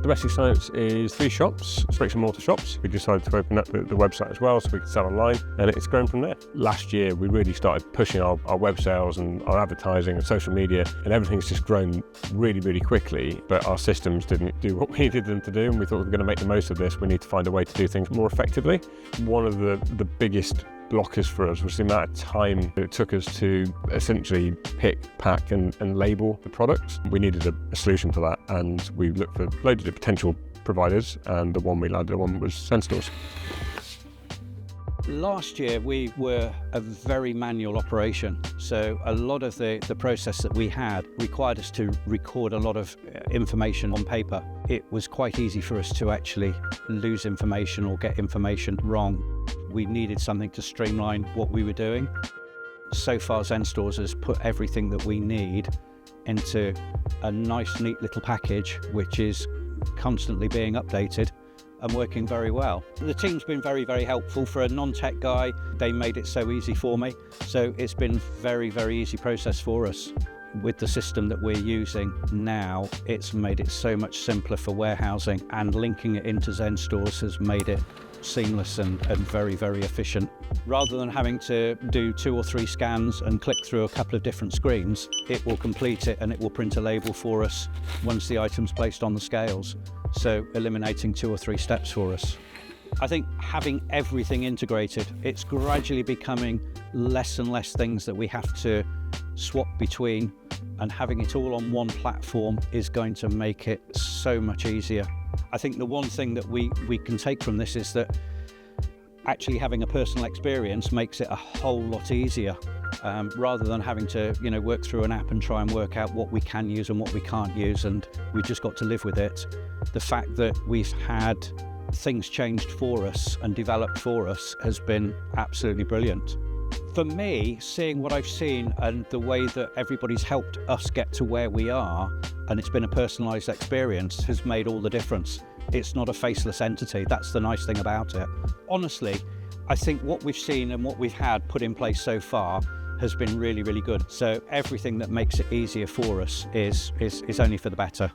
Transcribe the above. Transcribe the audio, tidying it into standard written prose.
Domestic science is 3 shops, bricks and mortar shops. We decided to open up the website as well so we could sell online, and it's grown from there. Last year we really started pushing our web sales and our advertising and social media, and everything's just grown really, really quickly, but our systems didn't do what we needed them to do, and we thought we were going to make the most of this. We need to find a way to do things more effectively. One of the biggest blockers for us was the amount of time it took us to essentially pick, pack and label the products. We needed a solution for that, and we looked for loads of potential providers, and the one we landed on was Zenstores. Last year we were a very manual operation, so a lot of the process that we had required us to record a lot of information on paper. It was quite easy for us to actually lose information or get information wrong. We needed something to streamline what we were doing. So far Zenstores has put everything that we need into a nice neat little package which is constantly being updated and working very well. The team's been very, very helpful. For a non-tech guy, they made it so easy for me. So it's been very, very easy process for us. With the system that we're using now, it's made it so much simpler for warehousing, and linking it into Zenstores has made it seamless and very, very efficient. Rather than having to do 2 or 3 scans and click through a couple of different screens, it will complete it and it will print a label for us once the item's placed on the scales. So eliminating 2 or 3 steps for us. I think having everything integrated, it's gradually becoming less and less things that we have to swap between, and having it all on one platform is going to make it so much easier. I think the one thing that we can take from this is that actually having a personal experience makes it a whole lot easier, rather than having to work through an app and try and work out what we can use and what we can't use, and we just got to live with it. The fact that we've had things changed for us and developed for us has been absolutely brilliant. For me, seeing what I've seen and the way that everybody's helped us get to where we are, and it's been a personalised experience, has made all the difference. It's not a faceless entity. That's the nice thing about it. Honestly, I think what we've seen and what we've had put in place so far has been really, really good. So everything that makes it easier for us is only for the better.